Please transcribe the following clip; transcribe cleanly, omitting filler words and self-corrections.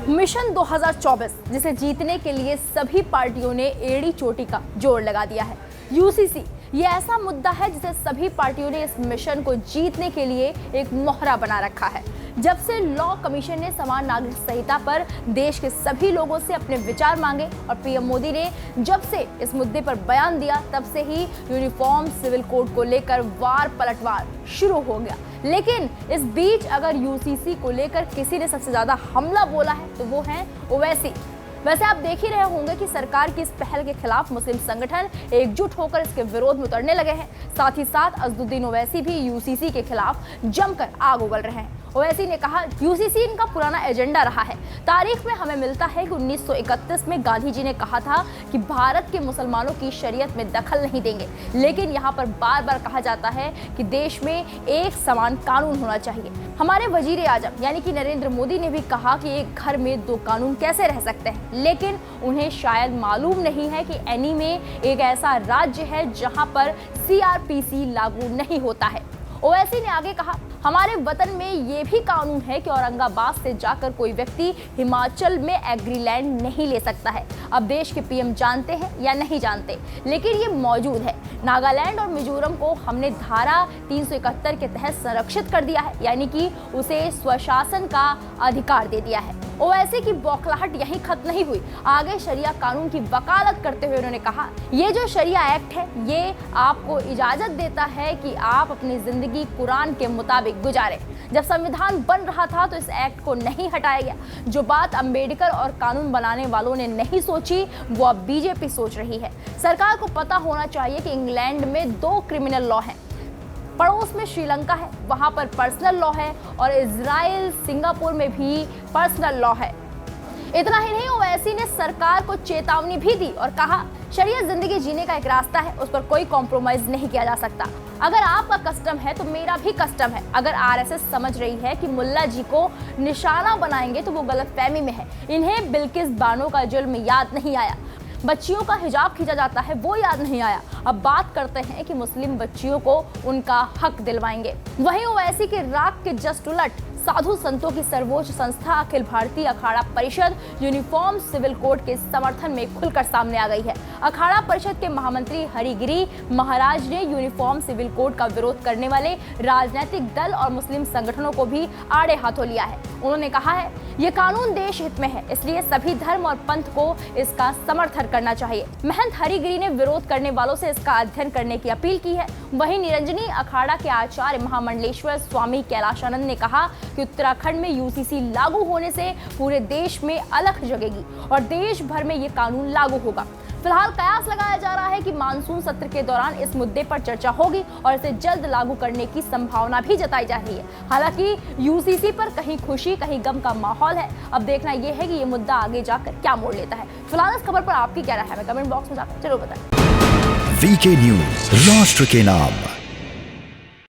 Mission 2024 जिसे जीतने के लिए सभी पार्टियों ने एड़ी चोटी का जोर लगा दिया है। यूसीसी ये ऐसा मुद्दा है जिसे सभी पार्टियों ने इस मिशन को जीतने के लिए एक मोहरा बना रखा है। जब से लॉ कमीशन ने समान नागरिक संहिता पर देश के सभी लोगों से अपने विचार मांगे और पीएम मोदी ने जब से इस मुद्दे पर बयान दिया, तब से ही यूनिफॉर्म सिविल कोड को लेकर वार पलटवार शुरू हो गया। लेकिन इस बीच अगर यूसीसी को लेकर किसी ने सबसे ज्यादा हमला बोला है तो वो है ओवैसी। वैसे आप देख ही रहे होंगे कि सरकार की इस पहल के खिलाफ मुस्लिम संगठन एकजुट होकर इसके विरोध में उतरने लगे हैं। साथ ही साथ असदुद्दीन ओवैसी भी यूसीसी के खिलाफ जमकर आग उगल रहे हैं। ओवैसी ने कहा, यूसीसी इनका पुराना एजेंडा रहा है। तारीख में हमें मिलता है कि 1931 में गांधी जी ने कहा था कि भारत के मुसलमानों की शरीयत में दखल नहीं देंगे, लेकिन यहाँ पर बार बार कहा जाता है कि देश में एक समान कानून होना चाहिए। हमारे वजीर आजम यानी कि नरेंद्र मोदी ने भी कहा कि एक घर में दो कानून कैसे रह सकते हैं, लेकिन उन्हें शायद मालूम नहीं है कि एनी में एक ऐसा राज्य है जहाँ पर सीआरपीसी लागू नहीं होता है। ओवैसी ने आगे कहा, हमारे वतन में ये भी कानून है कि औरंगाबाद से जाकर कोई व्यक्ति हिमाचल में एग्रीलैंड नहीं ले सकता है। अब देश के पीएम जानते हैं या नहीं जानते, लेकिन ये मौजूद है। नागालैंड और मिजोरम को हमने धारा 371 के तहत संरक्षित कर दिया है, यानी कि उसे स्वशासन का अधिकार दे दिया है। ओवैसी की बौखलाहट यहीं खत्म नहीं हुई। आगे शरिया कानून की वकालत करते हुए उन्होंने कहा, ये जो शरिया एक्ट है ये आपको इजाजत देता है कि आप अपनी जिंदगी कुरान के मुताबिक गुजारें। जब संविधान बन रहा था तो इस एक्ट को नहीं हटाया गया। जो बात अंबेडकर और कानून बनाने वालों ने नहीं सोची वो अब बीजेपी सोच रही है। सरकार को पता होना चाहिए कि इंग्लैंड में 2 क्रिमिनल लॉ हैं, पड़ोस में श्रीलंका है, वहां पर पर्सनल लॉ है, और इजराइल सिंगापुर में भी पर्सनल लॉ है। इतना ही नहीं, ओवैसी ने सरकार को चेतावनी भी दी और कहा, शरिया जिंदगी जीने का एक रास्ता है, उस पर कोई कॉम्प्रोमाइज नहीं किया जा सकता। अगर आपका कस्टम है तो मेरा भी कस्टम है। अगर आरएसएस समझ रही है कि मुल्ला जी को निशाना बनाएंगे तो वो गलतफहमी में है। इन्हें बिल्किस बानो का जुल्म याद नहीं आया, बच्चियों का हिजाब खींचा जाता है वो याद नहीं आया। अब बात करते हैं कि मुस्लिम बच्चियों को उनका हक दिलवाएंगे। वहीं ओवैसी के राग के जस्ट उलट साधु संतों की सर्वोच्च संस्था Akhil Bharatiya Akhara Parishad uniform civil code के समर्थन में खुलकर सामने आ गई है। अखाड़ा परिषद के महामंत्री हरिगिरी महाराज ने यूनिफॉर्म सिविल कोड का विरोध करने वाले राजनीतिक दल और मुस्लिम संगठनों को भी आड़े हाथों लिया है। उन्होंने कहा है, ये कानून देश हित में है, इसलिए सभी धर्म और पंथ को इसका समर्थन करना चाहिए। महंत हरिगिरी ने विरोध करने वालों से इसका अध्ययन करने की अपील की है। वहीं निरंजनी अखाड़ा के आचार्य महामंडलेश्वर स्वामी कैलाशानंद ने कहा कि उत्तराखंड में यूसीसी लागू होने से पूरे देश में अलख जगेगी और देश भर में ये कानून लागू होगा। फिलहाल कयास लगाया जा रहा है कि मानसून सत्र के दौरान इस मुद्दे पर चर्चा होगी और इसे जल्द लागू करने की संभावना भी जताई जा रही है। हालांकि यूसीसी पर कहीं खुशी कहीं गम का माहौल है। अब देखना यह है कि ये मुद्दा आगे जाकर क्या मोड़ लेता है। फिलहाल इस खबर पर आपकी क्या राय है, हमें कमेंट बॉक्स में जाकर जरूर बताएं। वीके न्यूज, राष्ट्र के नाम।